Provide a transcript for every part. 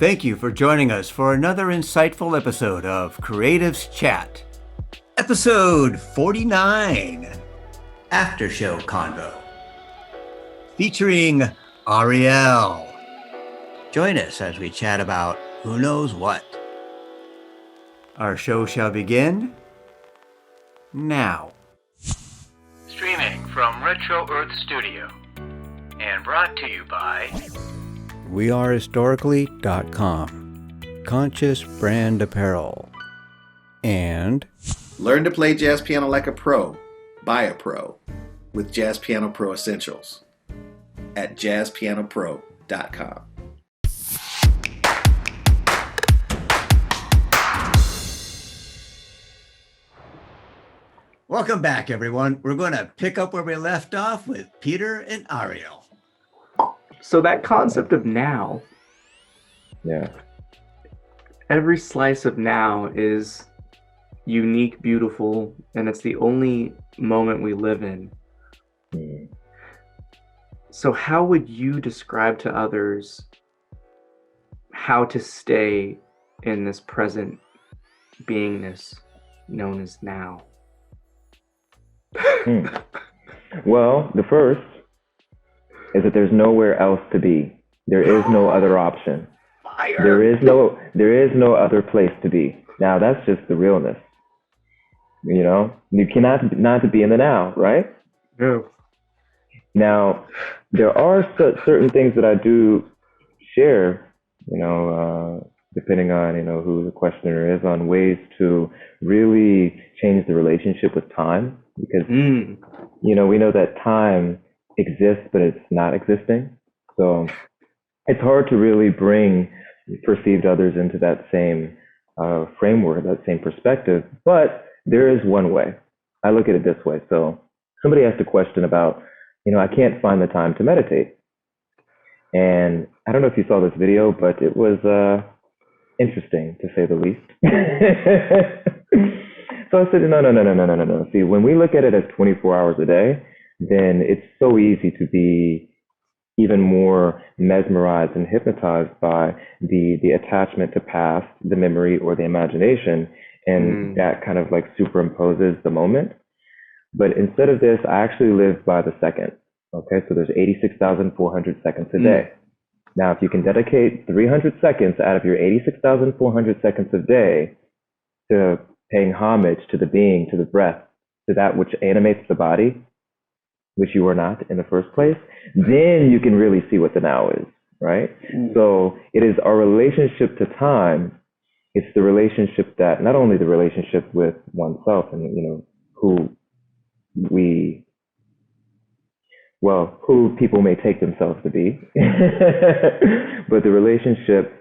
Thank you for joining us for another insightful episode of Creatives Chat. Episode 49, After Show Convo, featuring Ariel. Join us as we chat about who knows what. Our show shall begin now. Streaming from Retro Earth Studio and brought to you by wearehistorically.com, Conscious Brand Apparel, and Learn to play jazz piano like a pro, by a pro, with Jazz Piano Pro Essentials at jazzpianopro.com. welcome back, everyone. We're going to pick up where we left off with Peter and Ariel. So that concept of now, every slice of now is unique, beautiful, and it's the only moment we live in. So how would you describe to others how to stay in this present beingness known as now? Well, the first is that there's nowhere else to be. There is no other option. Fire. There is no other place to be. Now that's just the realness. You know, you cannot not to be in the now, right? No. Now, there are certain things that I do share, depending on, who the questioner is, on ways to really change the relationship with time. Because, we know that time exists, but it's not existing. So it's hard to really bring perceived others into that same framework, that same perspective. But there is one way. I look at it this way. So somebody asked a question about, I can't find the time to meditate. And I don't know if you saw this video, but it was interesting, to say the least. So I said, no. See, when we look at it as 24 hours a day, then it's so easy to be even more mesmerized and hypnotized by the attachment to past, the memory, or the imagination, and that kind of like superimposes the moment. But instead of this, I actually live by the second. Okay, so there's 86,400 seconds a day. Now, if you can dedicate 300 seconds out of your 86,400 seconds a day to paying homage to the being, to the breath, to that which animates the body, which you are not in the first place, then you can really see what the now is, right? So it is our relationship to time. It's the relationship that, not only the relationship with oneself and, who people may take themselves to be, but the relationship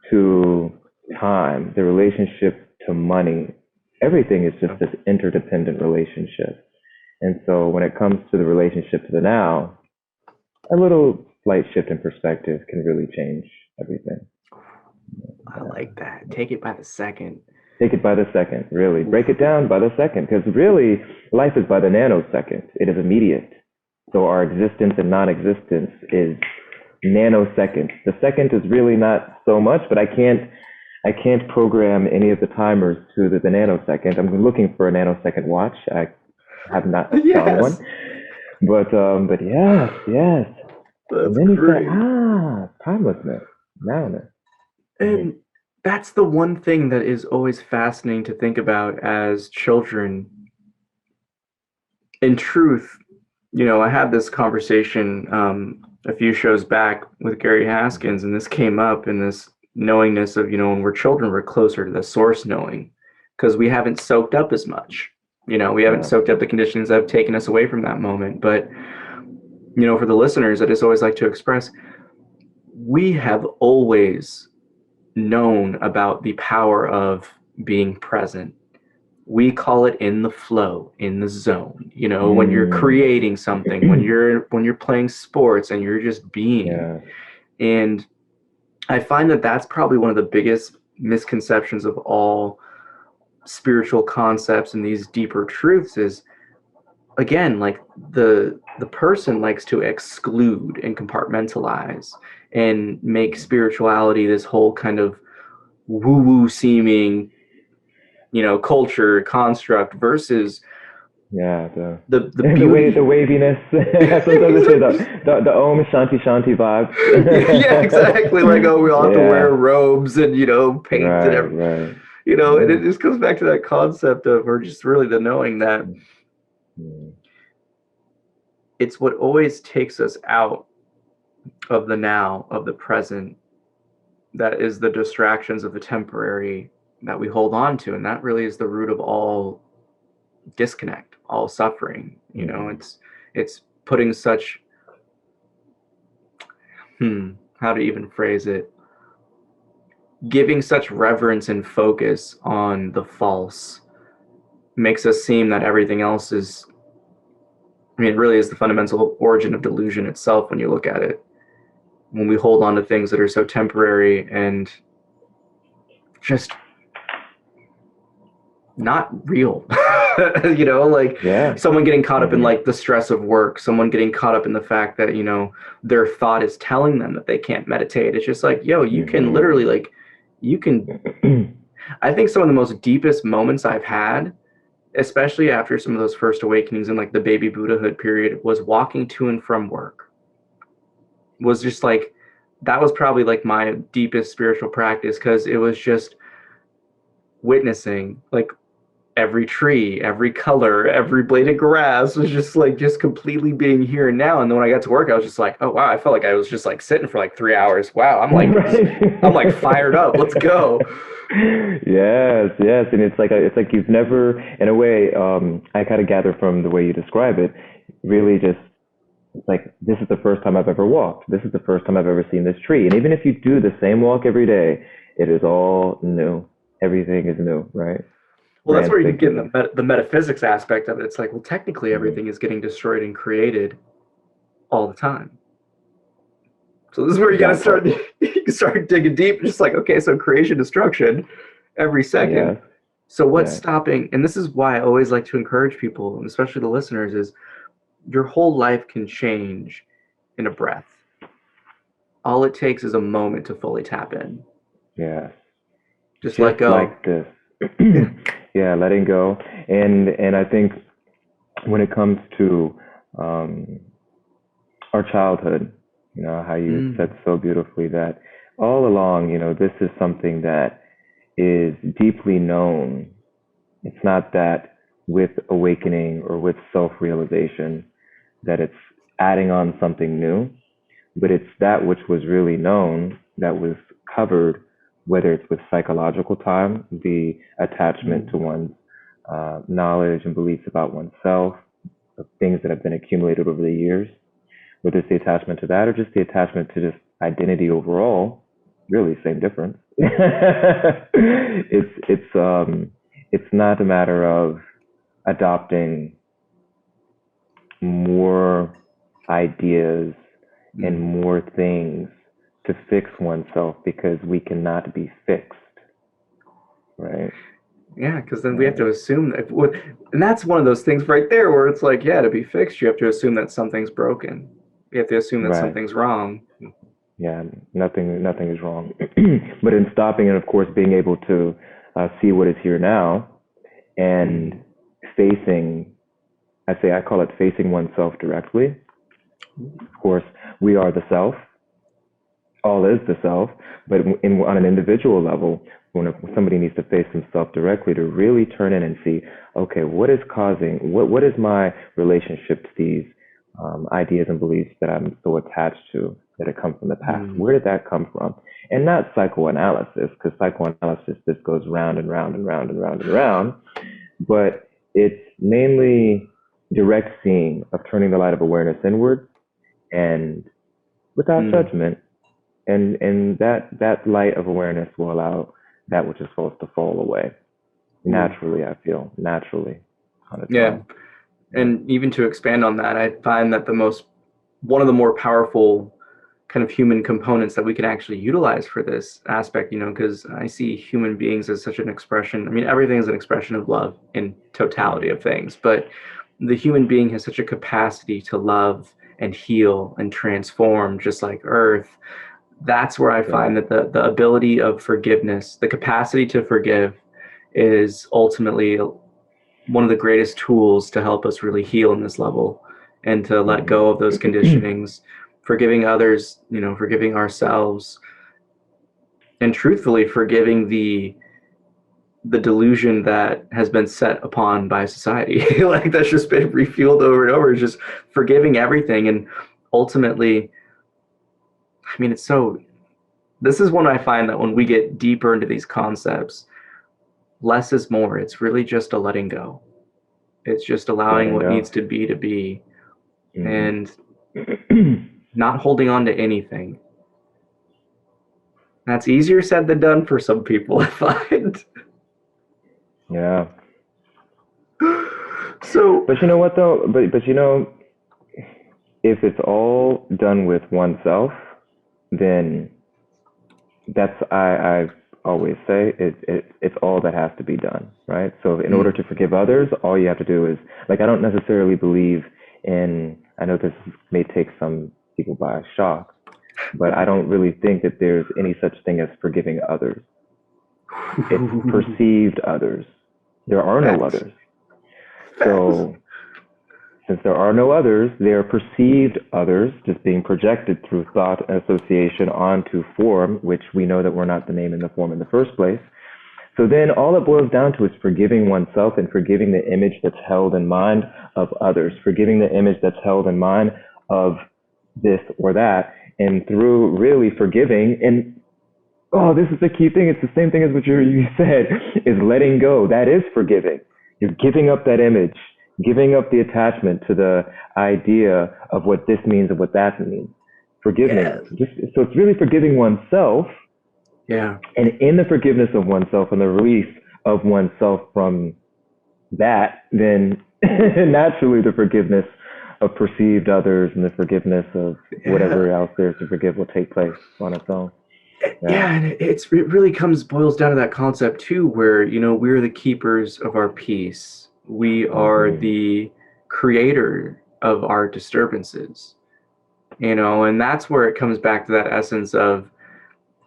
to time, the relationship to money, everything is just this interdependent relationship. And so when it comes to the relationship to the now, a little slight shift in perspective can really change everything. I like that. Take it by the second. Take it by the second, really. Break it down by the second, because really, life is by the nanosecond. It is immediate. So our existence and non-existence is nanoseconds. The second is really not so much, but I can't program any of the timers to the nanosecond. I'm looking for a nanosecond watch. I have not found one. But yes. That's and then you great. say, timelessness, nowness. And that's the one thing that is always fascinating to think about as children. In truth, I had this conversation a few shows back with Gary Haskins, and this came up in this knowingness of, when we're children, we're closer to the source knowing because we haven't soaked up as much. We haven't soaked up the conditions that have taken us away from that moment. But, for the listeners, I just always like to express, we have always known about the power of being present. We call it in the flow, in the zone. When you're creating something, when you're playing sports and you're just being. Yeah. And I find that that's probably one of the biggest misconceptions of all spiritual concepts and these deeper truths is again, like the person likes to exclude and compartmentalize and make spirituality this whole kind of woo-woo seeming, culture construct versus Yeah, the the beauty. waviness. Sometimes they say the Om Shanti Shanti vibes. Yeah, exactly. Like, oh, we all have to wear Yeah, robes and paint and right, everything. right. And Yeah. it just goes back to that concept of, or just really the knowing that Mm. it's what always takes us out of the now, of the present, that is the distractions of the temporary that we hold on to. And that really is the root of all disconnect, all suffering. Mhm. It's putting such, how to even phrase it, giving such reverence and focus on the false makes us seem that everything else is, it really is the fundamental origin of delusion itself when you look at it. When we hold on to things that are so temporary and just not real. Like Yeah. someone getting caught up in Mhm. like the stress of work, someone getting caught up in the fact that, their thought is telling them that they can't meditate. It's just like, yo, you can Mhm. literally like, you can, I think some of the most deepest moments I've had, especially after some of those first awakenings in like the baby Buddhahood period, was walking to and from work. Was just like, that was probably like my deepest spiritual practice, because it was just witnessing like every tree, every color, every blade of grass was just like just completely being here and now. And then when I got to work, I was just like, oh wow, I felt like I was just like sitting for like 3 hours. Wow, I'm like fired up. Let's go. Yes, yes, and it's like you've never, in a way, I kind of gather from the way you describe it, really just it's like this is the first time I've ever walked. This is the first time I've ever seen this tree. And even if you do the same walk every day, it is all new. Everything is new, right? Well, that's where you get in Transfigured. the metaphysics aspect of it. It's like, well, technically Mhm. everything is getting destroyed and created all the time. So this is where you got to That start, part. you start digging deep. Just like, okay, so creation, destruction every second. Yes, So what's yes. stopping? And this is why I always like to encourage people, and especially the listeners, is your whole life can change in a breath. All it takes is a moment to fully tap in. Yes. Just let Just go. like this. Yeah. Yeah, letting go. And I think when it comes to um, our childhood, how you said Mm. so beautifully that all along, this is something that is deeply known. It's not that with awakening or with self-realization that it's adding on something new, but it's that which was really known that was covered, whether it's with psychological time, the attachment to Mm. one's knowledge and beliefs about oneself, of things that have been accumulated over the years, whether it's the attachment to that or just the attachment to just identity overall, really same difference. It's not a matter of adopting more ideas and Mm. more things to fix oneself because we cannot be fixed, right? Yeah, because then we have Yeah, to assume that, and that's one of those things right there where it's like, yeah, to be fixed, you have to assume that something's broken. You have to assume that right. something's wrong. Yeah, nothing is wrong. But in stopping and of course being able to see what is here now and Mm. facing, I call it facing oneself directly. Of course, we are the self. All is the self, but on an individual level, when somebody needs to face themselves directly to really turn in and see, okay, what is my relationship to these ideas and beliefs that I'm so attached to that have come from the past? Mm. Where did that come from? And not psychoanalysis, because psychoanalysis just goes round and round and round and round and round, but it's mainly direct seeing of turning the light of awareness inward and without Mm. judgment, and that light of awareness will allow that which is false to fall away Mm. naturally. I feel naturally on its Yeah. own. Yeah. And even to expand on that, I find that one of the more powerful kind of human components that we can actually utilize for this aspect, because I see human beings as such an expression. I mean, everything is an expression of love in totality Mhm. of things, but the human being has such a capacity to love and heal and transform, just like Earth. That's where I find that the ability of forgiveness, the capacity to forgive, is ultimately one of the greatest tools to help us really heal in this level and to let go of those conditionings, forgiving others, forgiving ourselves, and truthfully forgiving the delusion that has been set upon by society. Like, that's just been refueled over and over. It's just forgiving everything. And ultimately, I mean, this is when I find that when we get deeper into these concepts, less is more. It's really just a letting go. It's just allowing what needs to be, and not holding on to anything. That's easier said than done for some people, I find. Yeah. So, but you know what though? But if it's all done with oneself, then that's I always say it's all that has to be done, right? So in order to forgive others, all you have to do is, like, I don't necessarily believe in, I know this may take some people by shock, but I don't really think that there's any such thing as forgiving others. It's perceived others. There are no others. So since there are no others, they are perceived others, just being projected through thought and association onto form, which we know that we're not the name and the form in the first place. So then all it boils down to is forgiving oneself and forgiving the image that's held in mind of others, forgiving the image that's held in mind of this or that. And through really forgiving, and this is the key thing. It's the same thing as what you said, is letting go. That is forgiving. You're giving up that image, giving up the attachment to the idea of what this means and what that means. Forgiveness. So it's really forgiving oneself. Yeah. And in the forgiveness of oneself and the release of oneself from that, then naturally the forgiveness of perceived others and the forgiveness of whatever else there is to forgive will take place on its own. And it really boils down to that concept too, where, we're the keepers of our peace. We are the creator of our disturbances, and that's where it comes back to that essence of,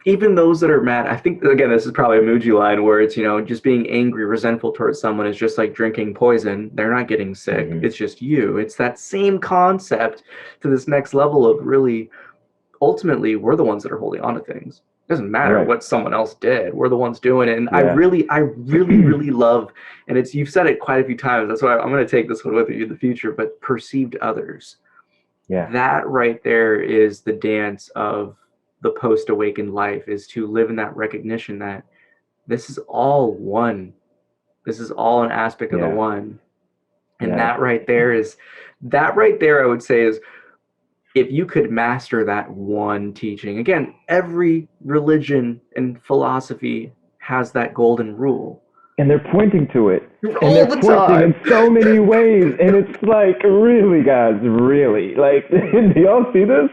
even those that are mad. I think, again, this is probably a Muji line where it's, just being angry, resentful towards someone is just like drinking poison. They're not getting sick. It's just you. It's that same concept to this next level of really, ultimately, we're the ones that are holding on to things. It doesn't matter what someone else did. We're the ones doing it. And I really, really love, and you've said it quite a few times. That's why I'm going to take this one with you in the future, but perceived others. Yeah. That right there is the dance of the post-awakened life, is to live in that recognition that this is all one. This is all an aspect of the one. And that right there, I would say, is, if you could master that one teaching, again, every religion and philosophy has that golden rule. And they're pointing to it. And they're pointing in so many ways. And it's like, really, guys, really? Like, do y'all see this?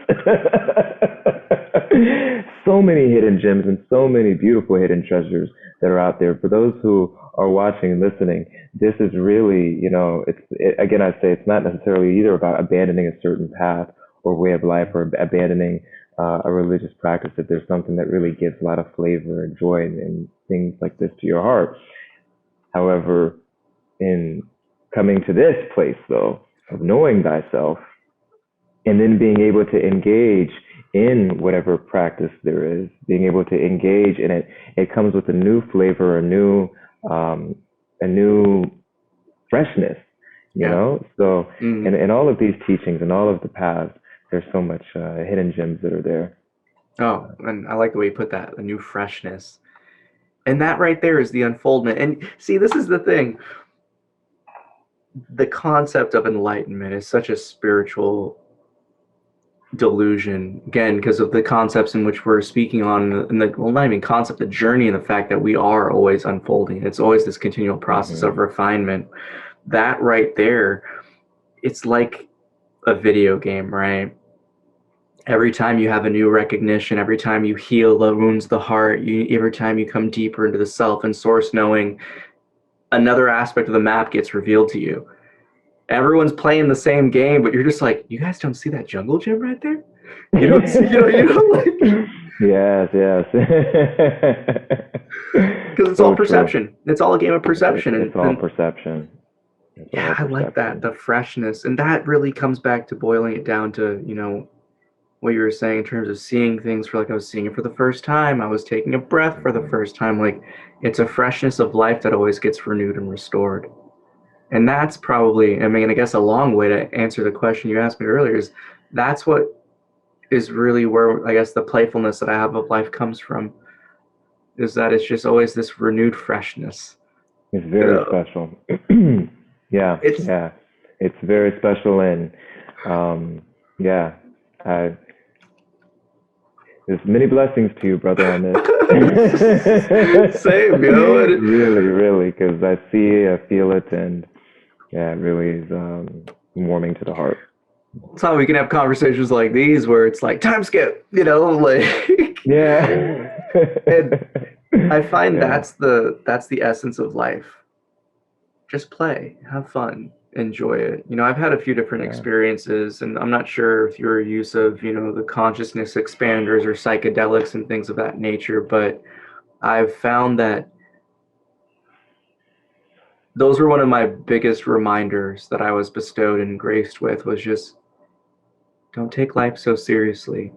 So many hidden gems and so many beautiful hidden treasures that are out there. For those who are watching and listening, this is really, again, I say it's not necessarily either about abandoning a certain path or way of life, or abandoning a religious practice. If there's something that really gives a lot of flavor and joy and things like this to your heart. However, in coming to this place, though, of knowing thyself, and then being able to engage in whatever practice there is, being able to engage in it, it comes with a new flavor, a new freshness, you know? So, in all of these teachings and all of the paths, there's so much hidden gems that are there. Oh, and I like the way you put that, a new freshness. And that right there is the unfoldment. And see, this is the thing. The concept of enlightenment is such a spiritual delusion, again, because of the concepts in which we're speaking on, and not even concept, the journey, and the fact that we are always unfolding. It's always this continual process of refinement. That right there, it's like a video game, right? Every time you have a new recognition, every time you heal the wounds of the heart, every time you come deeper into the self and source knowing, another aspect of the map gets revealed to you. everyone's playing the same game, but you're just like, you guys don't see that jungle gym right there? You don't see, you know, like, Yes, yes. because it's all So true. perception. It's all a game of perception. It's And all then, perception. It's yeah, all I like that, perception. the freshness. And that really comes back to boiling it down to, you know, what you were saying in terms of seeing things for like I was seeing it for the first time. I was taking a breath for the first time. Like it's a freshness of life that always gets renewed and restored. And that's probably, I mean, I guess a long way to answer the question you asked me earlier is that's what is really where I guess the playfulness that I have of life comes from is that it's just always this renewed freshness. It's You very know, special. Yeah, it's yeah. It's very special, and yeah, I, there's many blessings to you, brother, on this. same, you know. Really, really, because I see, I feel it, and yeah, it really is warming to the heart. It's how we can have conversations like these where it's like time skip, you know, like Yeah. and I find Yeah. that's the essence of life. Just play, have fun, enjoy it. You know, I've had a few different Yeah. experiences, and I'm not sure if you're a use of, you know, the consciousness expanders or psychedelics and things of that nature, but I've found that those were one of my biggest reminders that I was bestowed and graced with was just don't take life so seriously.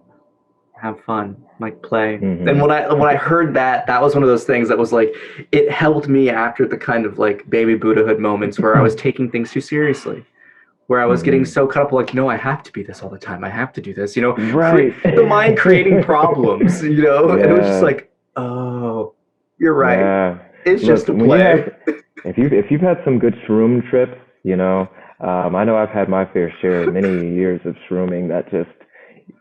Have fun, like play. And Hmm. when I heard that, that was one of those things that was like it helped me after the kind of like baby Buddhahood moments where I was taking things too seriously, where I was getting Hmm. so caught up like, no, I have to be this all the time. I have to do this, you know, Right. the mind creating problems, you know, and it was just Yeah. like, oh, you're right. Yeah. It's just Look, a when you have, play. if you've had some good shroom trips, you know, I know I've had my fair share, many years of shrooming that just,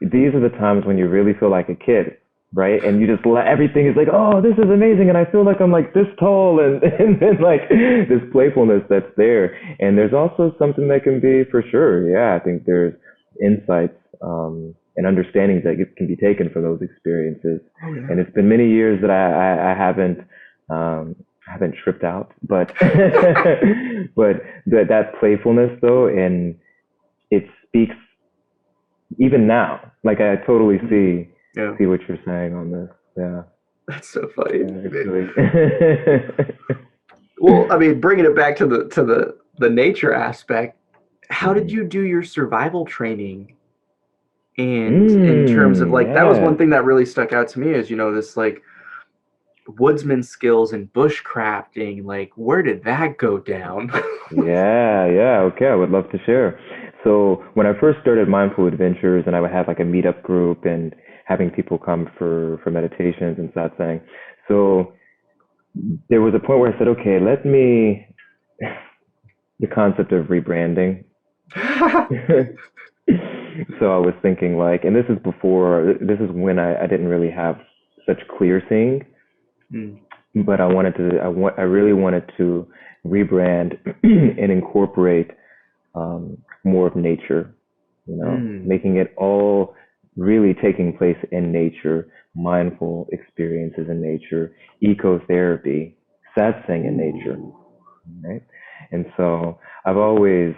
these are the times when you really feel like a kid, right? And you just let everything is like, oh, this is amazing, and I feel like I'm like this tall, and and then like this playfulness that's there. And there's also something that can be for sure. Yeah, I think there's insights and understandings that can be taken from those experiences. Oh yeah. And it's been many years that I um, haven't tripped out, but but that playfulness though, and it speaks even now. Like I totally Yeah, see what you're saying on this. Yeah, that's so funny. yeah, it's really. Well, I mean, bringing it back to the nature aspect, how did Mhm. you do your survival training? And in terms of like, that was one Yes. thing that really stuck out to me is, you know, this like woodsman skills and bushcrafting. Like, where did that go down? Yeah, yeah. Okay, I would love to share. So when I first started Mindful Adventures, and I would have like a meetup group and having people come for meditations and satsang. So there was a point where I said, okay, let me the concept of rebranding. So I was thinking like, and this is before, this is when I didn't really have such clear seeing, Mm, but I really wanted to rebrand and incorporate more of nature, you know, mm, making it all really taking place in nature, mindful experiences in nature, ecotherapy, satsang in nature, right? And so I've always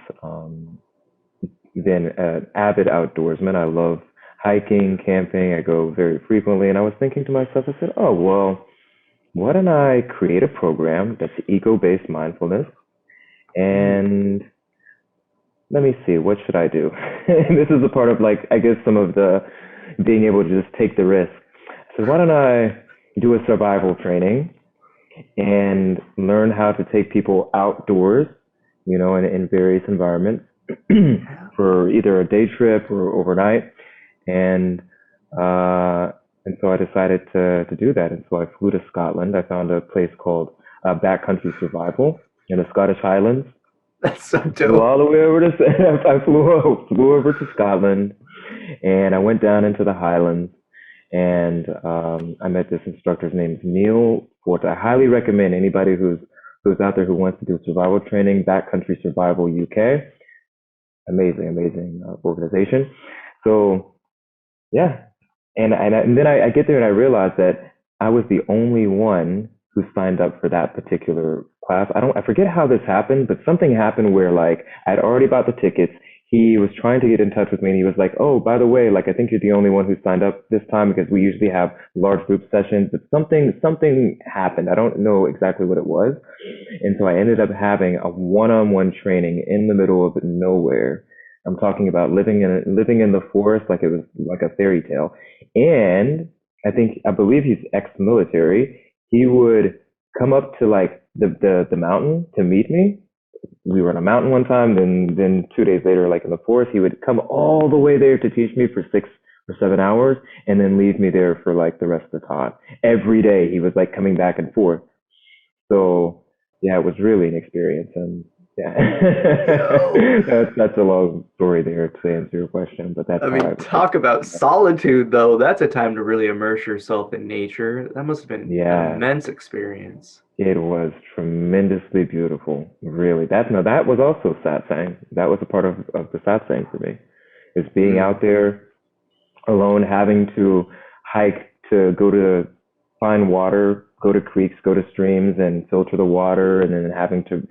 been an avid outdoorsman. I love hiking, camping. I go very frequently. And I was thinking to myself, I said, oh, well, why don't I create a program that's eco-based mindfulness? mm. And let me see, what should I do? And this is a part of like, I guess some of the being able to just take the risk. So why don't I do a survival training and learn how to take people outdoors, you know, in various environments Yeah. for either a day trip or overnight. And uh, and so I decided to do that. And so I flew to Scotland. I found a place called Backcountry Survival in the Scottish Highlands. That's so Flew dope. all the way over to I flew over to Scotland, and I went down into the Highlands, and I met this instructor. His name's Neil Fort. I highly recommend anybody who's out there who wants to do survival training. Backcountry Survival UK, amazing organization. So yeah, and then I get there and I realize that I was the only one who signed up for that particular class. I forget how this happened, but something happened where like I'd already bought the tickets. He was trying to get in touch with me and he was like, "Oh, by the way, like I think you're the only one who signed up this time because we usually have large group sessions." But something happened. I don't know exactly what it was. And so I ended up having a one-on-one training in the middle of nowhere. I'm talking about living in the forest like it was like a fairy tale. And I believe he's ex-military. He would come up to like the mountain to meet me. We were on a mountain one time, then 2 days later, like in the forest, he would come all the way there to teach me for 6 or 7 hours, and then leave me there for like the rest of the time. Every day he was like coming back and forth. So yeah, it was really an experience, and yeah, that's a long story there to answer your question, but that's I how mean, talk about solitude, though. That's a time to really immerse yourself in nature. That must have been an yeah, immense experience. it was tremendously beautiful. Really, that was also satsang. That was a part of the satsang for me. Is being Mm. out there alone, having to hike to go to find water, go to creeks, go to streams, and filter the water, and then having to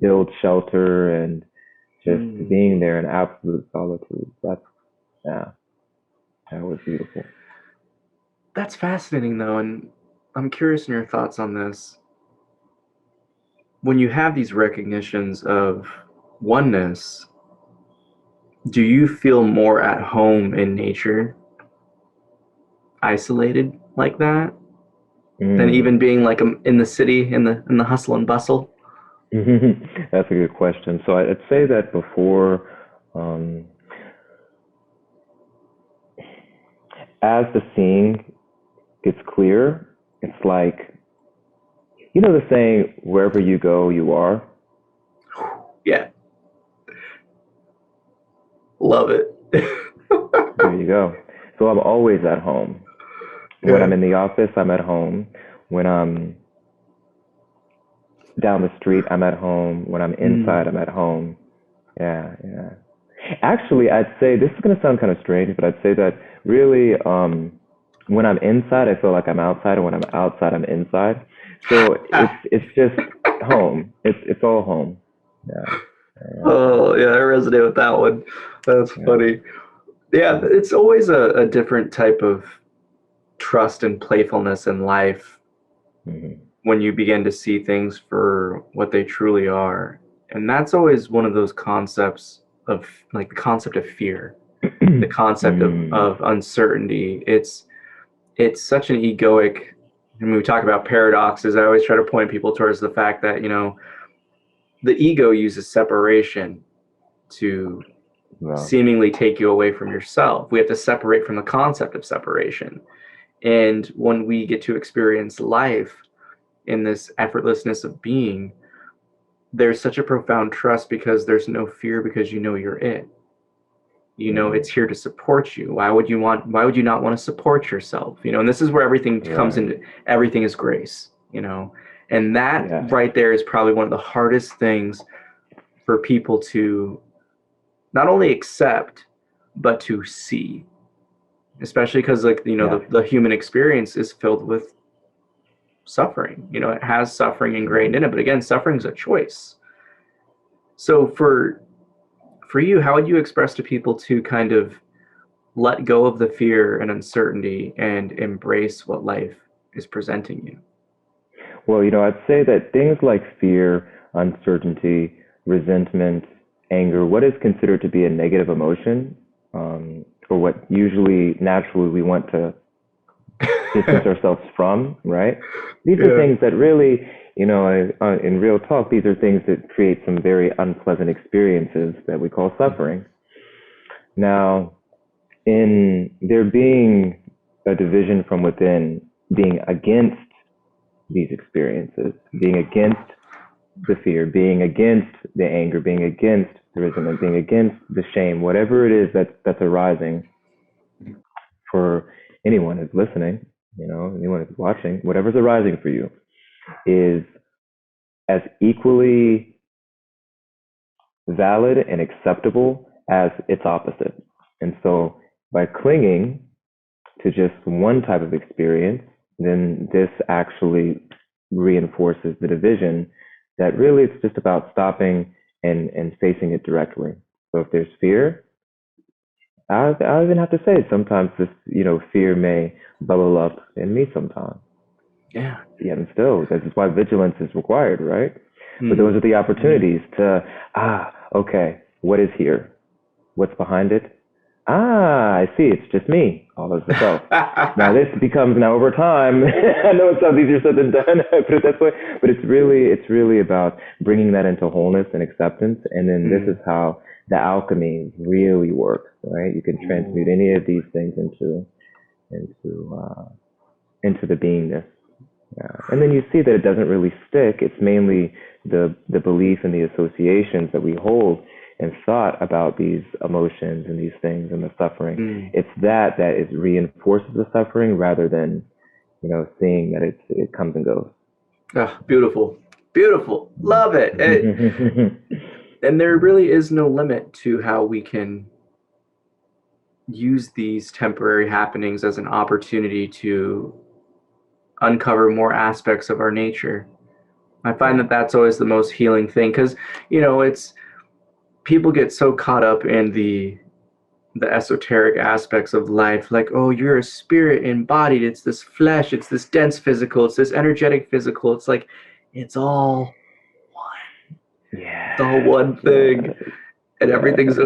build shelter and just Mm. being there in absolute solitude. Yeah, that was beautiful. That's fascinating, though, and I'm curious in your thoughts on this. When you have these recognitions of oneness, do you feel more at home in nature, isolated like that, than Mm. even being like in the city, in the hustle and bustle? That's a good question. So I'd say that before, um, as the seeing gets clear, it's like, you know the saying, wherever you go, you are? Yeah, love it. There you go. So I'm always at home. When I'm in the office, I'm at home. When I'm down the street, I'm at home. When I'm inside, I'm at home. Yeah, yeah. Actually, I'd say this is going to sound kind of strange, but I'd say that really, when I'm inside, I feel like I'm outside, and when I'm outside, I'm inside. So it's just home. It's all home. Yeah, yeah, Oh, yeah, I resonate with that one. That's yeah. funny. Yeah, it's always a different type of trust and playfulness in life Mhm. when you begin to see things for what they truly are. And that's always one of those concepts of like the concept of fear, the concept Mm, of uncertainty. It's such an egoic, when we talk about paradoxes, I always try to point people towards the fact that, the ego uses separation to well, seemingly take you away from yourself. We have to separate from the concept of separation. And when we get to experience life in this effortlessness of being, there's such a profound trust because there's no fear because you know you're it. You know it's here to support you. Why would you not want to support yourself? And this is where everything comes right. into, everything is grace. And that Yeah. right there is probably one of the hardest things for people to not only accept but to see, especially because like Yeah. the human experience is filled with suffering. It has suffering ingrained in it, but again, suffering is a choice. So for you, how would you express to people to kind of let go of the fear and uncertainty and embrace what life is presenting you? Well, I'd say that things like fear, uncertainty, resentment, anger, what is considered to be a negative emotion, or what usually naturally we want to distance ourselves from, right? These are Yeah. things that really, in real talk, these are things that create some very unpleasant experiences that we call suffering. Now, in there being a division from within, being against these experiences, being against the fear, being against the anger, being against the resentment, being against the shame, whatever it is that's arising for anyone who's listening, anyone who's watching, whatever's arising for you is as equally valid and acceptable as its opposite. And so by clinging to just one type of experience, then this actually reinforces the division that really it's just about stopping and facing it directly. So if there's fear, I even have to say sometimes this, fear may bubble up in me sometimes. Yeah. Yet and still, this is why vigilance is required, right? But Mm. those are the opportunities to, okay, what is here? What's behind it? I see, it's just me, all as the self. Now this becomes over time. I know it sounds easier said than done, put it that way, but it's really about bringing that into wholeness and acceptance, and then this is how the alchemy really works, right? You can transmute any of these things into the beingness. Yeah. And then you see that it doesn't really stick. It's mainly the belief and the associations that we hold and thought about these emotions and these things and the suffering. It's that is reinforces the suffering rather than, seeing that it comes and goes. Oh, beautiful. Beautiful. Love it. And there really is no limit to how we can use these temporary happenings as an opportunity to uncover more aspects of our nature. I find that that's always the most healing thing, because it's people get so caught up in the esoteric aspects of life, like, oh, you're a spirit embodied, it's this flesh, it's this dense physical, it's this energetic physical. It's like it's all one. Yeah. It's all one thing. And everything's the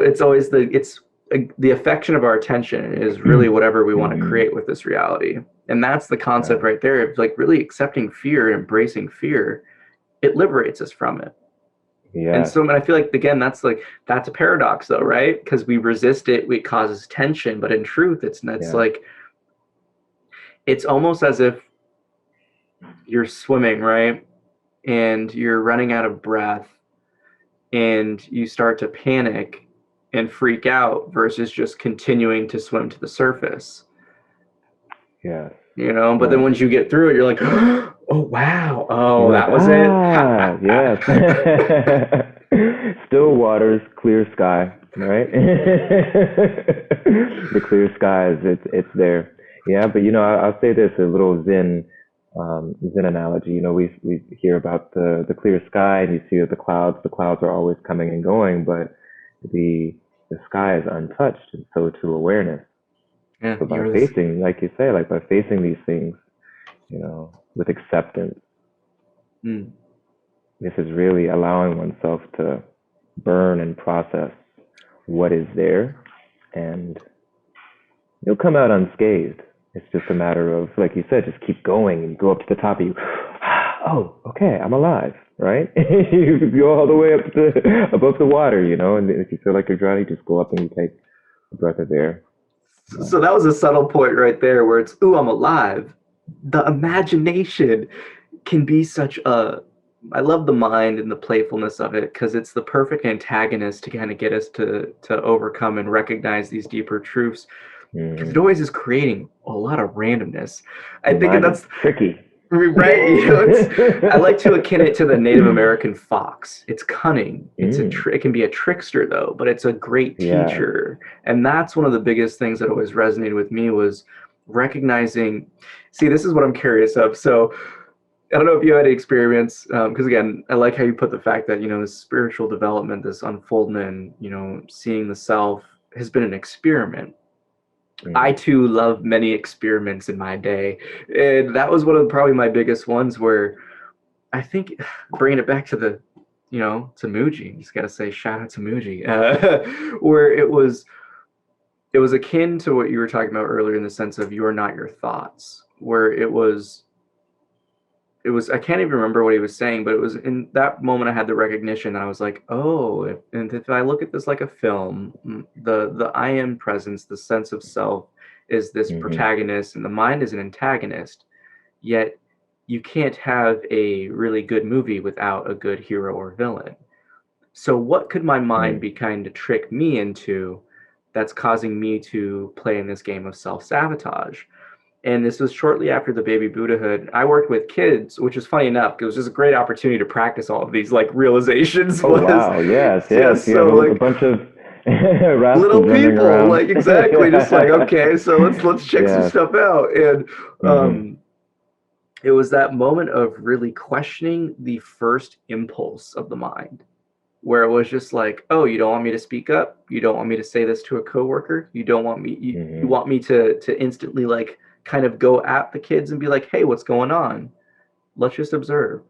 affection of our attention is really whatever we want to create with this reality. And that's the concept right there of like really accepting fear and embracing fear. It liberates us from it. Yeah. And so I feel like, again, that's a paradox though, right? Because we resist it, it causes tension, but in truth, it's like, it's almost as if you're swimming, right? And you're running out of breath and you start to panic and freak out versus just continuing to swim to the surface. Yeah. But then once you get through it, you're like, oh, wow. Oh, you're that like, was it. Yes. Still waters, clear sky, right? The clear skies, it's there. Yeah, but I'll say this, a little Zen analogy. We hear about the clear sky, and you see the clouds. The clouds are always coming and going, but the sky is untouched, and so too awareness. Yeah, so by facing, like you say, by facing these things, with acceptance, this is really allowing oneself to burn and process what is there, and you'll come out unscathed. It's just a matter of, like you said, just keep going and go up to the top of you. Oh, okay, I'm alive, right? You go all the way up to above the water, and if you feel like you're drowning, just go up and you take a breath of air. So that was a subtle point right there where it's, ooh, I'm alive. The imagination can be I love the mind and the playfulness of it, because it's the perfect antagonist to kind of get us to overcome and recognize these deeper truths. Because it always is creating a lot of randomness. I think that's tricky. Right. I like to akin it to the Native American fox. It's cunning. It can be a trickster though, but it's a great teacher. And that's one of the biggest things that always resonated with me was recognizing. See, this is what I'm curious of. So I don't know if you had any experience, because again, I like how you put the fact that this spiritual development, this unfoldment, seeing the self has been an experiment. I too love many experiments in my day, and that was one of probably my biggest ones, where I think bringing it back to to Muji, just gotta say shout out to Muji, where it was akin to what you were talking about earlier, in the sense of you are not your thoughts, where it was I can't even remember what he was saying, but it was in that moment I had the recognition that I was like, oh, if I look at this like a film, the I am presence, the sense of self is this protagonist, and the mind is an antagonist. Yet you can't have a really good movie without a good hero or villain. So what could my mind be kind of trick me into that's causing me to play in this game of self-sabotage? And this was shortly after the baby Buddhahood. I worked with kids, which is funny enough, because it was just a great opportunity to practice all of these realizations. Oh, wow. Yes. So a bunch of little people, around. Exactly. Just okay, so let's check some stuff out. And It was that moment of really questioning the first impulse of the mind, where it was just like, oh, you don't want me to speak up? You don't want me to say this to a coworker? You don't want me, you want me to instantly like kind of go at the kids and be like, hey, what's going on? Let's just observe.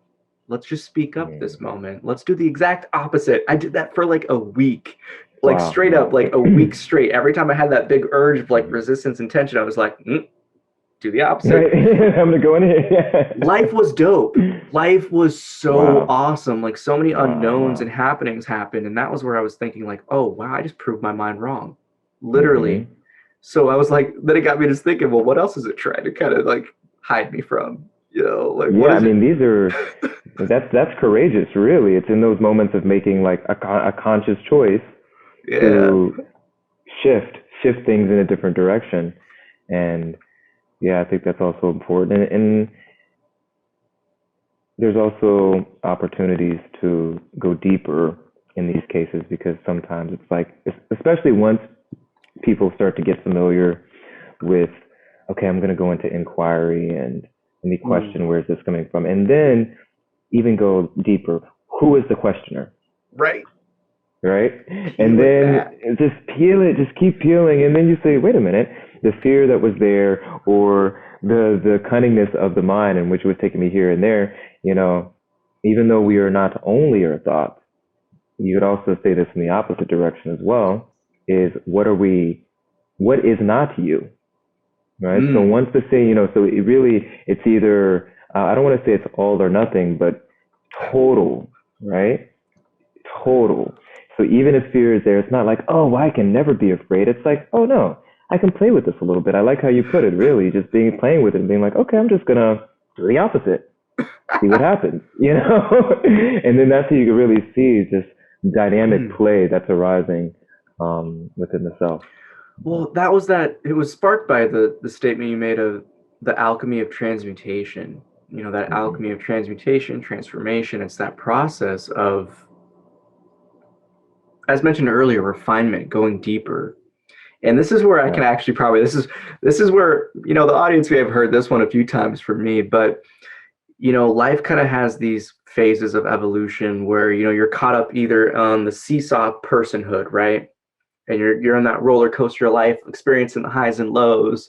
Let's just speak up this moment. Let's do the exact opposite. I did that for like a week, like Wow. straight up, like a week straight. Every time I had that big urge of like resistance and tension, I was like, do the opposite. Right. I'm gonna go in here. Life was dope. Life was so awesome. Like so many unknowns wow. and happenings happened. And that was where I was thinking like, oh, wow, I just proved my mind wrong. Literally. So I was like, then it got me just thinking, well, what else is it trying to kind of like hide me from? You know, like Yeah, what is I mean, it? these are that's courageous, really. It's in those moments of making like a conscious choice Yeah. to shift things in a different direction. And yeah, I think that's also important. And there's also opportunities to go deeper in these cases, because sometimes it's like, especially once people start to get familiar with, okay, I'm going to go into inquiry and let me question where is this coming from, and then even go deeper. Who is the questioner? Right. Right? And then just peel it, just keep peeling, and then you say, wait a minute, the fear that was there, or the cunningness of the mind in which it was taking me here and there, you know, even though we are not only our thoughts, you could also say this in the opposite direction as well, is what is not you, right? So once the say, you know, so it really, it's either, I don't want to say it's all or nothing, but total, right? Total. So even if fear is there, it's not like, oh, I can never be afraid. It's like, oh no, I can play with this a little bit. I like how you put it, really, just playing with it and being like, okay, I'm just gonna do the opposite, see what happens, you know? And then that's how you can really see this dynamic play that's arising within the self. Well, it was sparked by the statement you made of the alchemy of transmutation. You know, that alchemy of transmutation, transformation, it's that process of, as mentioned earlier, refinement, going deeper. And this is where I can actually probably, this is where, you know, the audience may have heard this one a few times from me, but, you know, life kind of has these phases of evolution where, you know, you're caught up either on the seesaw personhood, right? And you're on that roller coaster of life, experiencing the highs and lows.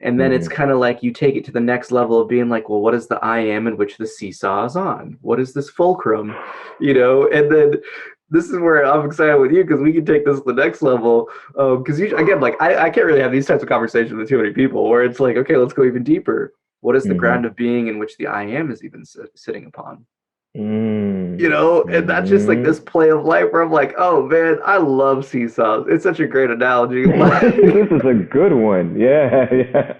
And then it's kind of like you take it to the next level of being like, well, what is the I am in which the seesaw is on? What is this fulcrum? You know, and then this is where I'm excited with you, because we can take this to the next level. Because again, like I can't really have these types of conversations with too many people where it's like, okay, let's go even deeper. What is the ground of being in which the I am is even sitting upon? You know, and that's just like this play of life where I'm like, oh man, I love seesaws. It's such a great analogy. This is a good one. Yeah, yeah.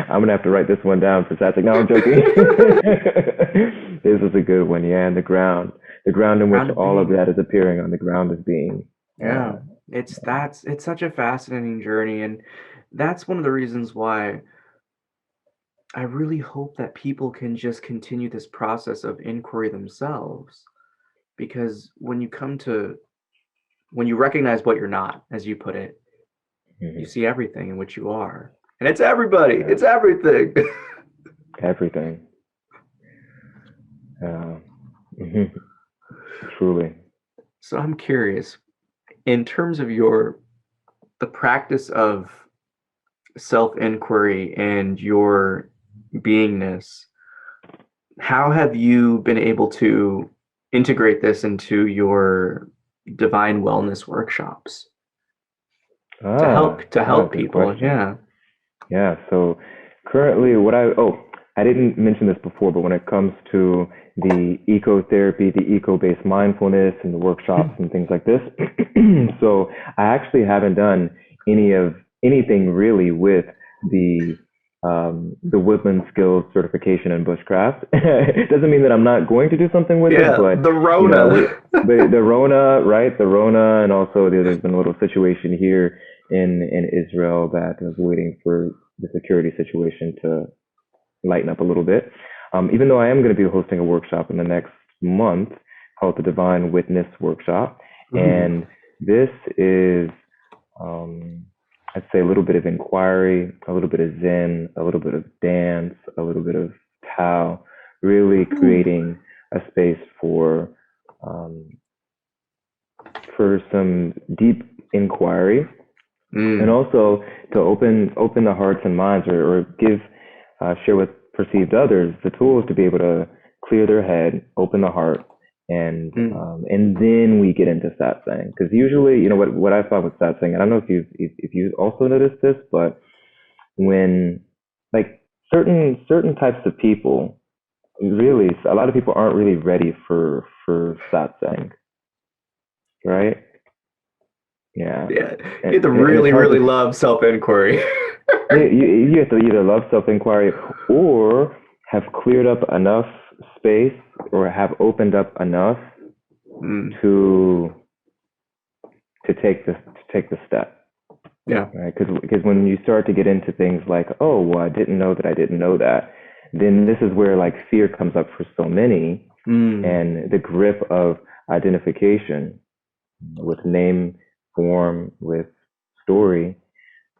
I'm gonna have to write this one down for Saturday. No, I'm joking. This is a good one. Yeah, and the ground in which all of that is appearing on, the ground of being. Yeah, it's such a fascinating journey, and that's one of the reasons why I really hope that people can just continue this process of inquiry themselves. Because when you recognize what you're not, as you put it, you see everything in which you are. And it's everybody. It's everything. Everything. Truly. So I'm curious, in terms of the practice of self-inquiry and your beingness, how have you been able to integrate this into your divine wellness workshops to help people? Question. Yeah. So currently, I didn't mention this before, but when it comes to the eco-therapy, the eco-based mindfulness, and the workshops and things like this, so I actually haven't done anything really with the woodland skills certification in bushcraft. It doesn't mean that I'm not going to do something with it, but the Rona, you know, the Rona, right? The Rona, and also there's been a little situation here in Israel that is waiting for the security situation to lighten up a little bit. Even though I am going to be hosting a workshop in the next month called the Divine Witness Workshop, and this is I'd say a little bit of inquiry, a little bit of Zen, a little bit of dance, a little bit of Tao, really creating a space um, for some deep inquiry, and also to open the hearts and minds, or give share with perceived others the tools to be able to clear their head, open the heart, and then we get into satsang. Because usually, what I found with satsang, and I don't know if you also noticed this, but when like certain types of people, really, a lot of people aren't really ready for satsang, right? Yeah. Yeah, And, you have to and it's really, hard really to, love self-inquiry. you have to either love self-inquiry or have cleared up enough space, or have opened up enough to take the step. Yeah. Right? Because when you start to get into things like, oh, well, I didn't know that I didn't know that, then this is where like fear comes up for so many, and the grip of identification with name, form, with story,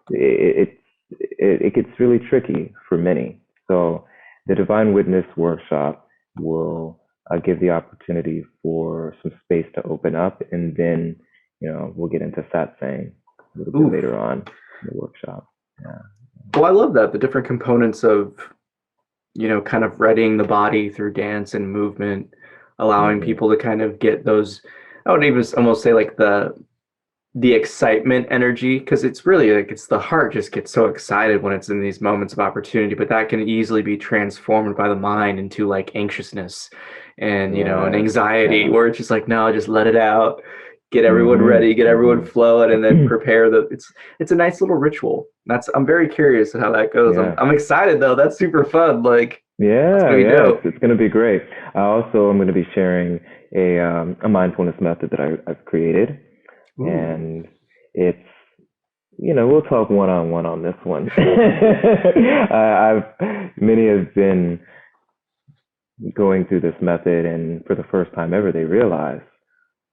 it gets really tricky for many. So the Divine Witness workshop will give the opportunity for some space to open up, and then we'll get into satsang a little bit later on in the workshop. Yeah. Well, I love that, the different components of kind of readying the body through dance and movement, allowing people to kind of get those, I would even almost say like the excitement energy, because it's really like it's the heart just gets so excited when it's in these moments of opportunity, but that can easily be transformed by the mind into like anxiousness and and anxiety, where it's just like, no, just let it out, get everyone ready, get everyone flowing, and then prepare it's a nice little ritual. I'm very curious how that goes. I'm excited though. That's super fun. Like, it's going to be great. I'm going to be sharing a mindfulness method that I've created. Ooh. And it's, we'll talk one-on-one on this one. Many have been going through this method, and for the first time ever, they realize,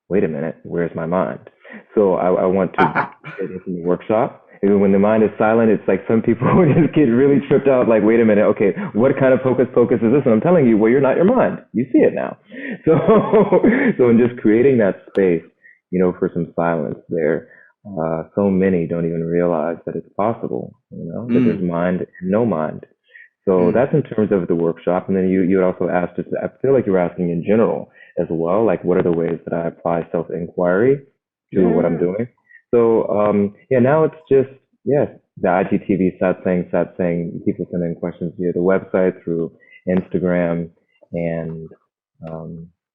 wait a minute, where's my mind? So I want to get into the workshop. And when the mind is silent, it's like some people just get really tripped out, like, wait a minute, okay, what kind of hocus pocus is this? And I'm telling you, well, you're not your mind. You see it now. So in just creating that space, for some silence there, so many don't even realize that it's possible, that there's mind and no mind. So that's in terms of the workshop. And then you had also asked us, I feel like you were asking in general as well, like what are the ways that I apply self-inquiry to what I'm doing? So now it's just, the IGTV satsang, people send in questions via the website, through Instagram, and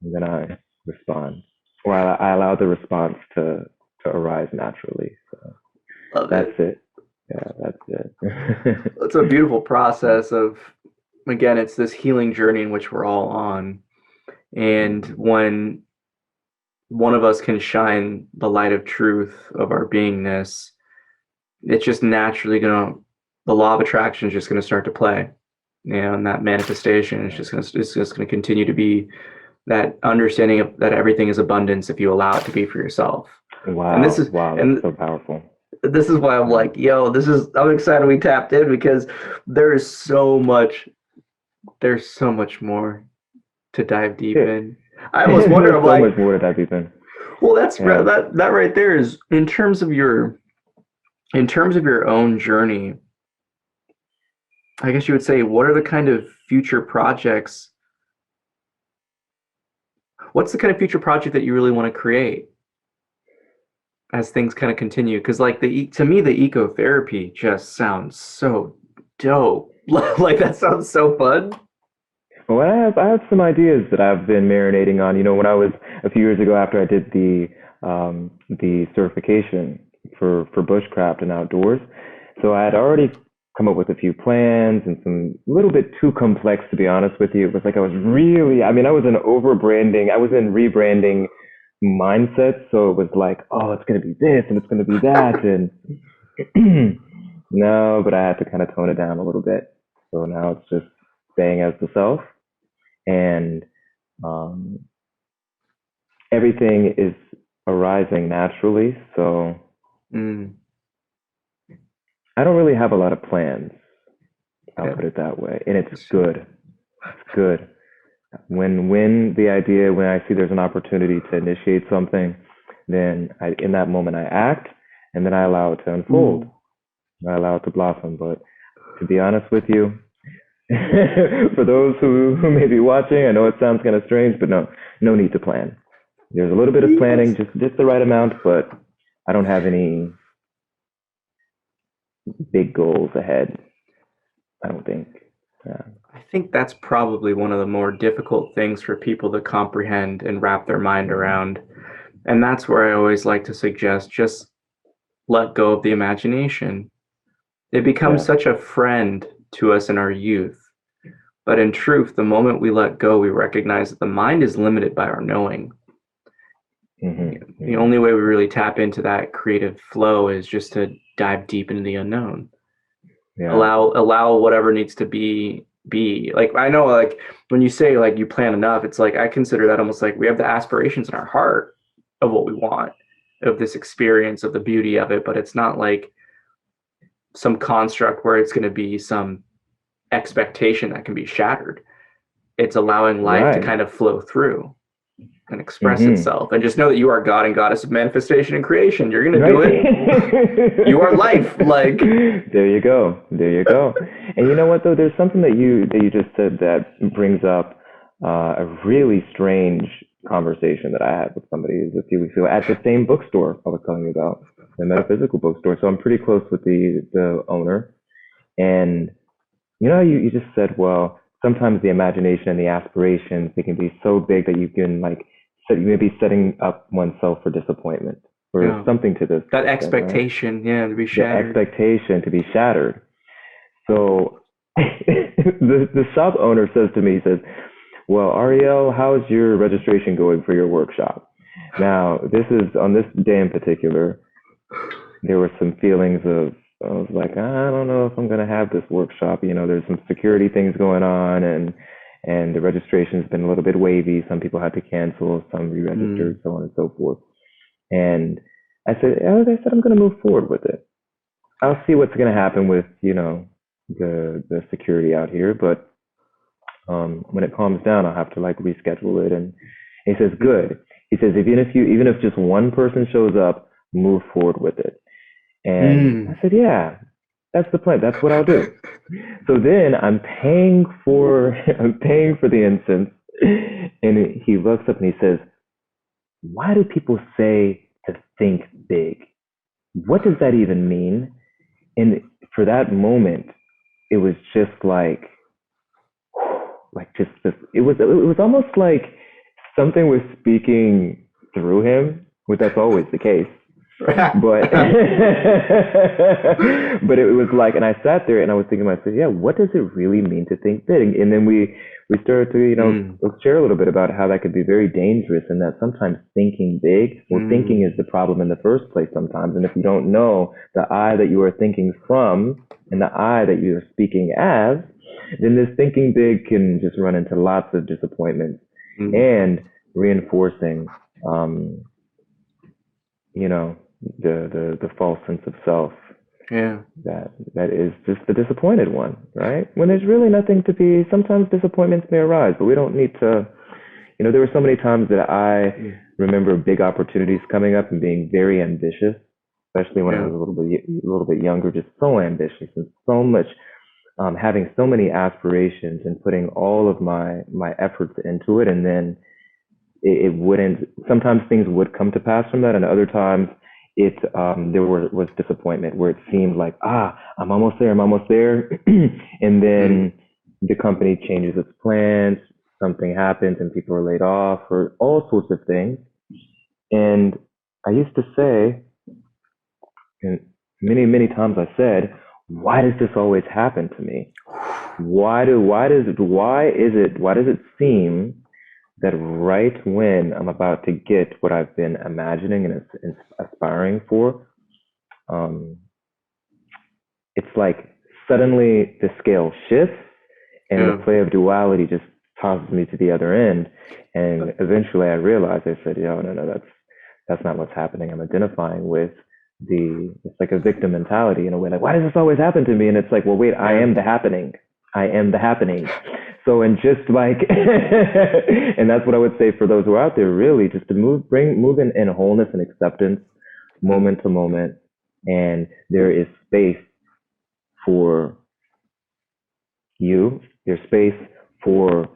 then I respond. Or I allow the response to arise naturally. So that's it. Yeah, that's it. It's a beautiful process of, again, it's this healing journey in which we're all on. And when one of us can shine the light of truth of our beingness, it's just naturally the law of attraction is just gonna start to play. And that manifestation is just gonna continue to be that understanding of that everything is abundance if you allow it to be for yourself. Wow. And this is that's so powerful. This is why I'm like, I'm excited we tapped in, because there's so much more to dive deep in. I almost wonder, so much more to dive deep in. Well, that right there is in terms of your own journey. I guess you would say, what are the kind of future projects? What's the kind of future project that you really want to create as things kind of continue? Because like to me, the ecotherapy just sounds so dope. Like that sounds so fun. Well, I have some ideas that I've been marinating on. When I was a few years ago, after I did the certification for bushcraft and outdoors, so I had already come up with a few plans, and some a little bit too complex, to be honest with you. It was like I was in rebranding mindset. So it was like, oh, it's going to be this and it's going to be that. And no, but I had to kind of tone it down a little bit. So now it's just staying as the self, and everything is arising naturally. So I don't really have a lot of plans. I'll Yeah. put it that way, and it's good. It's good. When I see there's an opportunity to initiate something, then in that moment I act, and then I allow it to unfold. I allow it to blossom. But to be honest with you, for those who may be watching, I know it sounds kind of strange, but no need to plan. There's a little bit of planning, just the right amount, but I don't have any big goals ahead. I don't think. I think that's probably one of the more difficult things for people to comprehend and wrap their mind around. And that's where I always like to suggest just let go of the imagination. It becomes Yeah. such a friend to us in our youth. But in truth, the moment we let go, we recognize that the mind is limited by our knowing. The only way we really tap into that creative flow is just to dive deep into the unknown. Yeah. Allow whatever needs to be. Like, I know, like, when you say like you plan enough, it's like I consider that almost like we have the aspirations in our heart of what we want, of this experience, of the beauty of it, but it's not like some construct where it's going to be some expectation that can be shattered. It's allowing life to Right. kind of flow through and express itself, and just know that you are God and goddess of manifestation and creation. You're going to do it. You are life. Like, there you go. And you know what though? There's something that you just said that brings up a really strange conversation that I had with somebody a few weeks ago at the same bookstore I was telling you about, the metaphysical bookstore. So I'm pretty close with the owner, and you know, you just said, well, sometimes the imagination and the aspirations, they can be so big that you can you may be setting up oneself for disappointment or something to this. That expectation, right? To be shattered. The expectation to be shattered. So the shop owner says to me, he says, well, Ariel, how's your registration going for your workshop? Now, this is on this day in particular, there were some feelings of, I was like, I don't know if I'm going to have this workshop. You know, there's some security things going on, and the registration's been a little bit wavy. Some people had to cancel, some re-registered, so on and so forth. And I said, I'm going to move forward with it. I'll see what's going to happen with, you know, the security out here, but when it calms down, I'll have to like reschedule it. And he says, good. He says, even if just one person shows up, move forward with it. And I said, yeah, that's the plan. That's what I'll do. So then I'm paying for the incense, and he looks up and he says, why do people say to think big? What does that even mean? And for that moment, it was just like just this. It was almost like something was speaking through him, which that's always the case. But but it was like, and I sat there and I was thinking to myself, yeah, what does it really mean to think big? And then we started to, you know, share a little bit about how that could be very dangerous, and that sometimes thinking big, well, thinking is the problem in the first place sometimes. And if you don't know the I that you are thinking from and the I that you are speaking as, then this thinking big can just run into lots of disappointments and reinforcing, you know, the false sense of self. Yeah. That is just the disappointed one, right? When there's really nothing to be. Sometimes disappointments may arise, but we don't need to. You know, there were so many times that I remember big opportunities coming up and being very ambitious, especially when I was a little bit younger, just so ambitious and so much, having so many aspirations and putting all of my efforts into it, and then it wouldn't. Sometimes things would come to pass from that, and other times there was disappointment where it seemed like, I'm almost there, and then the company changes its plans, something happens, and people are laid off, or all sorts of things. And I used to say, and many times I said, why does this always happen to me? Why does it seem that right when I'm about to get what I've been imagining and aspiring for, it's like suddenly the scale shifts and the play of duality just tosses me to the other end. And eventually I realized, I said, no, that's not what's happening. I'm identifying with it's like a victim mentality in a way. Like, why does this always happen to me? And it's like, well, wait, I am the happening. I am the happening. So, and just like, and that's what I would say for those who are out there, really, just to move in wholeness and acceptance, moment to moment, and there is space for you. There's space for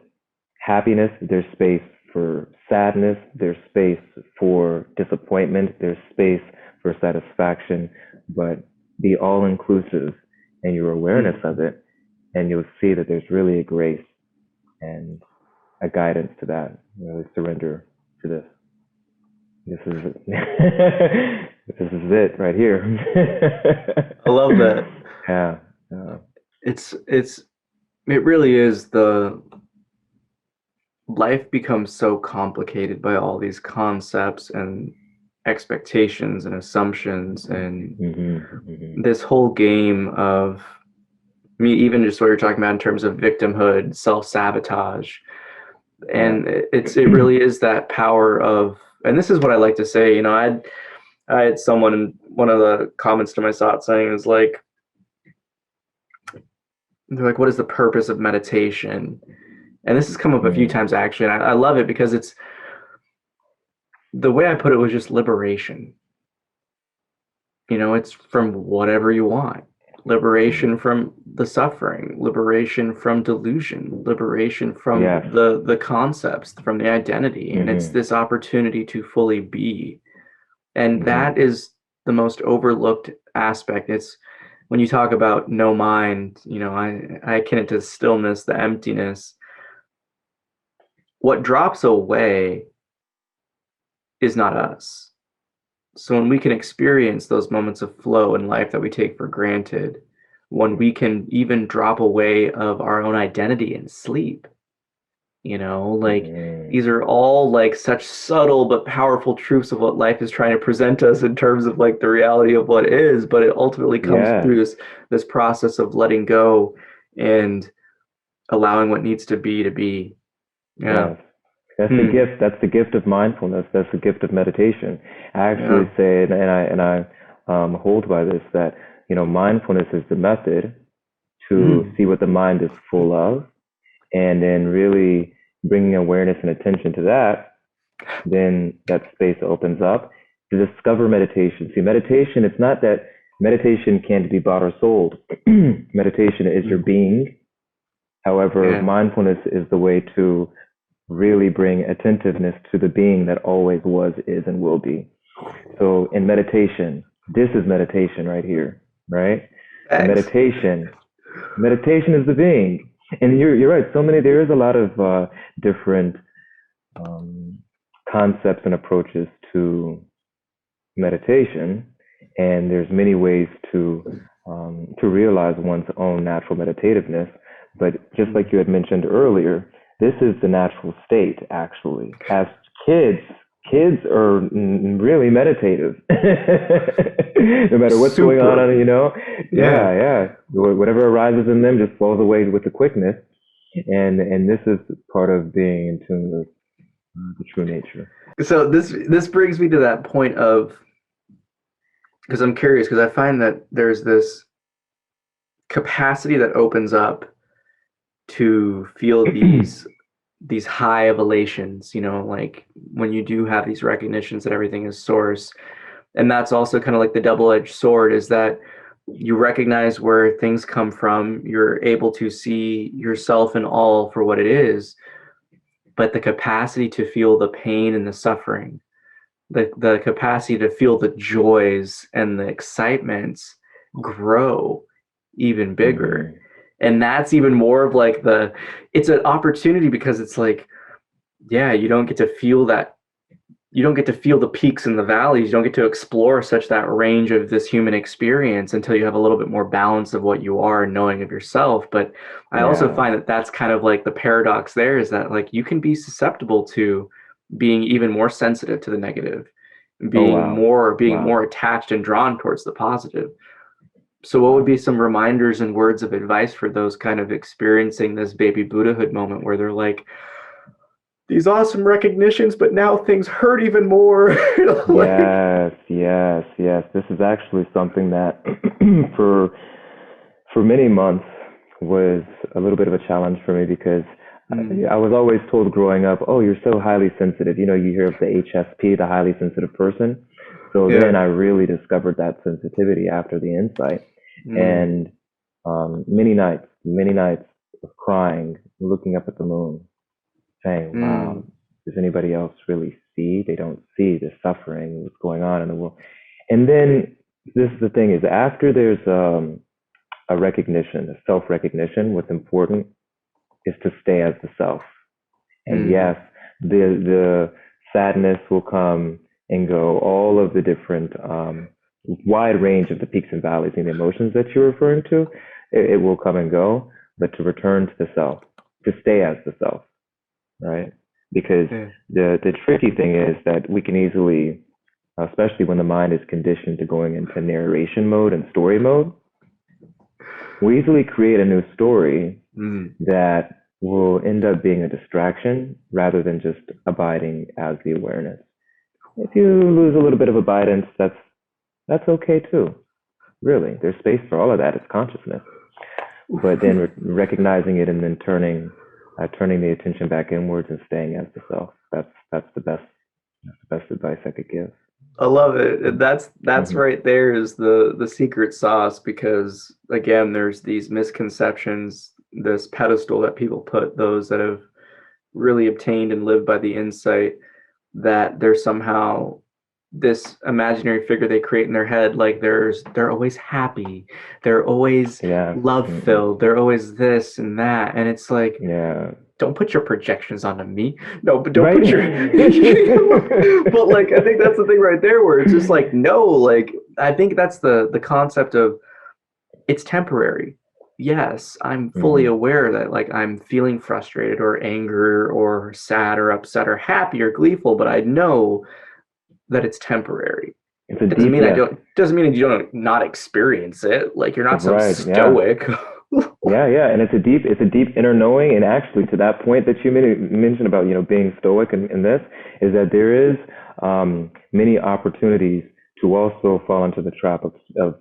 happiness. There's space for sadness. There's space for disappointment. There's space for satisfaction. But be all inclusive in your awareness of it, and you'll see that there's really a grace and a guidance to that. Really surrender to this. This is it. This is it right here. I love that. Yeah. It really is life becomes so complicated by all these concepts and expectations and assumptions and this whole game of even just what you're talking about in terms of victimhood, self-sabotage. And it really is that power of, and this is what I like to say, I had someone in one of the comments to my thought saying is like, they're like, what is the purpose of meditation? And this has come up a few times actually, and I love it because it's, the way I put it was just liberation. It's from whatever you want. Liberation from the suffering, liberation from delusion, liberation from the concepts, from the identity. And it's this opportunity to fully be. And that is the most overlooked aspect. It's when you talk about no mind, I akin it to stillness, the emptiness. What drops away is not us. So when we can experience those moments of flow in life that we take for granted, when we can even drop away of our own identity and sleep, these are all like such subtle but powerful truths of what life is trying to present us in terms of like the reality of what is, but it ultimately comes through this process of letting go and allowing what needs to be. Yeah. That's the gift. That's the gift of mindfulness. That's the gift of meditation. I actually say, and I hold by this, that mindfulness is the method to see what the mind is full of, and then really bringing awareness and attention to that. Then that space opens up to discover meditation. See, meditation. It's not that meditation can't be bought or sold. Meditation is your being. However, mindfulness is the way to really bring attentiveness to the being that always was, is, and will be. So in meditation, this is meditation right here, right? Meditation is the being. And you're right. There is a lot of different concepts and approaches to meditation, and there's many ways to realize one's own natural meditativeness. But just like you had mentioned earlier, this is the natural state, actually. As kids are really meditative. No matter what's going on, whatever arises in them just flows away with the quickness. And this is part of being in tune with the true nature. So this brings me to that point of, because I'm curious, because I find that there's this capacity that opens up to feel these high elevations, like when you do have these recognitions that everything is source. And that's also kind of like the double-edged sword, is that you recognize where things come from, you're able to see yourself and all for what it is, but the capacity to feel the pain and the suffering, the capacity to feel the joys and the excitements grow even bigger. And that's even more of like it's an opportunity, because it's like, you don't get to feel that. You don't get to feel the peaks and the valleys. You don't get to explore such that range of this human experience until you have a little bit more balance of what you are and knowing of yourself. But I also find that that's kind of like the paradox there, is that like you can be susceptible to being even more sensitive to the negative, being more attached and drawn towards the positive. So what would be some reminders and words of advice for those kind of experiencing this baby Buddhahood moment where they're like, these awesome recognitions, but now things hurt even more. Yes. This is actually something that for many months was a little bit of a challenge for me because I was always told growing up, oh, you're so highly sensitive. You hear of the HSP, the highly sensitive person. So then I really discovered that sensitivity after the insight. And many nights of crying, looking up at the moon, saying, wow, does anybody else really see? They don't see the suffering, what's going on in the world. And then this is the thing is after there's a recognition, a self-recognition, what's important is to stay as the self. And yes, the sadness will come and go, all of the different wide range of the peaks and valleys and the emotions that you're referring to, it will come and go, but to return to the self, to stay as the self, right? Because the tricky thing is that we can easily, especially when the mind is conditioned to going into narration mode and story mode, we easily create a new story that will end up being a distraction rather than just abiding as the awareness. If you lose a little bit of abidance, that's okay too. Really, there's space for all of that. It's consciousness. But then recognizing it and then turning the attention back inwards and staying as the self. That's the best advice I could give. I love it. That's right there is the secret sauce, because again, there's these misconceptions, this pedestal that people put those that have really obtained and lived by the insight, that there's somehow this imaginary figure they create in their head, like they're always happy, they're always love filled, they're always this and that, and it's like, don't put your projections onto me. No, but don't put your but like I think that's the thing right there where it's just like, no, like I think that's the concept of it's temporary. Yes, I'm fully aware that like I'm feeling frustrated or anger or sad or upset or happy or gleeful, but I know that it's temporary. It doesn't mean that you don't not experience it. Like you're not some stoic. And it's a deep inner knowing. And actually, to that point that you mentioned about being stoic and this is that there is many opportunities to also fall into the trap of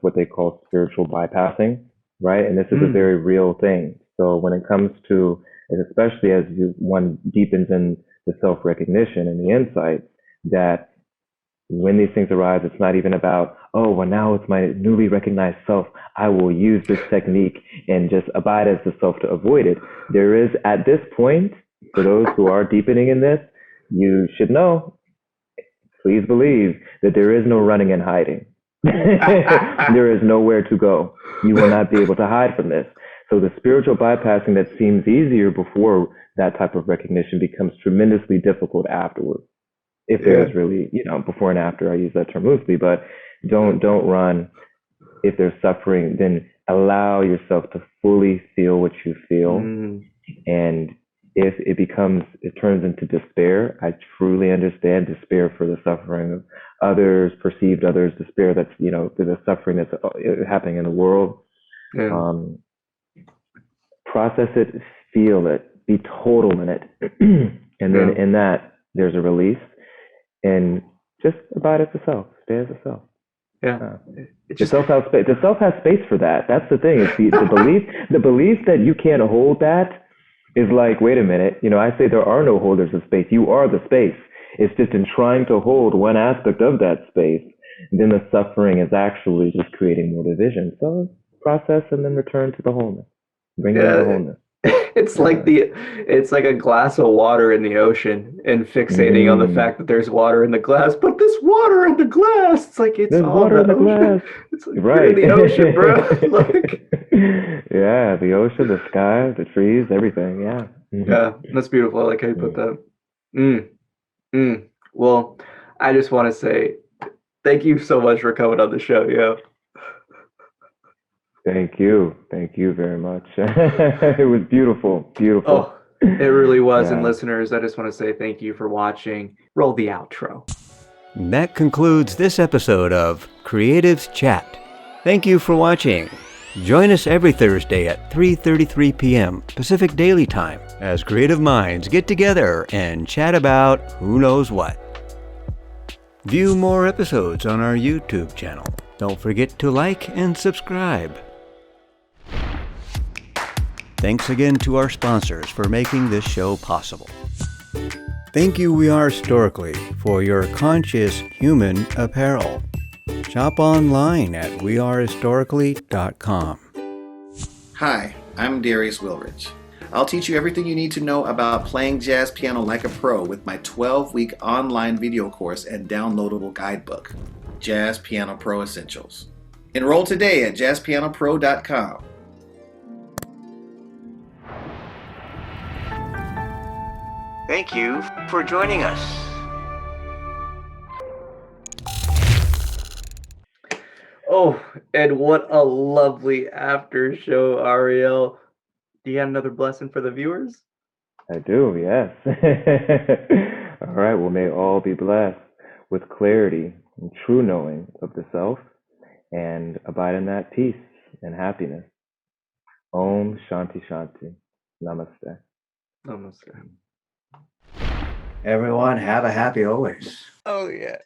what they call spiritual bypassing, right? And this is a very real thing. So when it comes to, especially as one deepens in the self-recognition and the insight, that when these things arise, it's not even about, oh, well, now it's my newly recognized self, I will use this technique and just abide as the self to avoid it. There is, at this point, for those who are deepening in this, you should know, please believe, that there is no running and hiding. There is nowhere to go. You will not be able to hide from this. So the spiritual bypassing that seems easier before that type of recognition becomes tremendously difficult afterwards. If there's really, before and after, I use that term loosely, but don't run. If there's suffering, then allow yourself to fully feel what you feel. And if it turns into despair, I truly understand despair for the suffering of others, perceived others, despair that's, for the suffering that's happening in the world. Process it, feel it, be total in it. And then in that, there's a release. And just abide as the self, stay as the self. The self has space. The self has space for that. That's the thing. It's the belief that you can't hold that is like, wait a minute. I say there are no holders of space. You are the space. It's just in trying to hold one aspect of that space, then the suffering is actually just creating more division. So process and then return to the wholeness. Bring in the wholeness. It's like it's like a glass of water in the ocean and fixating on the fact that there's water in the glass, but there's water in the glass. It's like there's all water in the glass. It's like you're in the ocean, bro. Like, the ocean, the sky, the trees, everything. Yeah, that's beautiful. I like how you put that. Well, I just want to say thank you so much for coming on the show. Thank you very much. It was beautiful. Oh, it really was. And listeners, I just want to say thank you for watching. Roll the outro. That concludes this episode of Creatives Chat. Thank you for watching. Join us every Thursday at 3:33 p.m. Pacific Daily Time as creative minds get together and chat about who knows what. View more episodes on our YouTube channel. Don't forget to like and subscribe. Thanks again to our sponsors for making this show possible. Thank you, We Are Historically, for your conscious human apparel. Shop online at wearehistorically.com. Hi, I'm Darius Wilrich. I'll teach you everything you need to know about playing jazz piano like a pro with my 12-week online video course and downloadable guidebook, Jazz Piano Pro Essentials. Enroll today at jazzpianopro.com. Thank you for joining us. Oh, and what a lovely after show, Ariel. Do you have another blessing for the viewers? I do, yes. All right, well, may all be blessed with clarity and true knowing of the self and abide in that peace and happiness. Om Shanti Shanti. Namaste. Namaste. Everyone, have a happy always. Oh, yeah.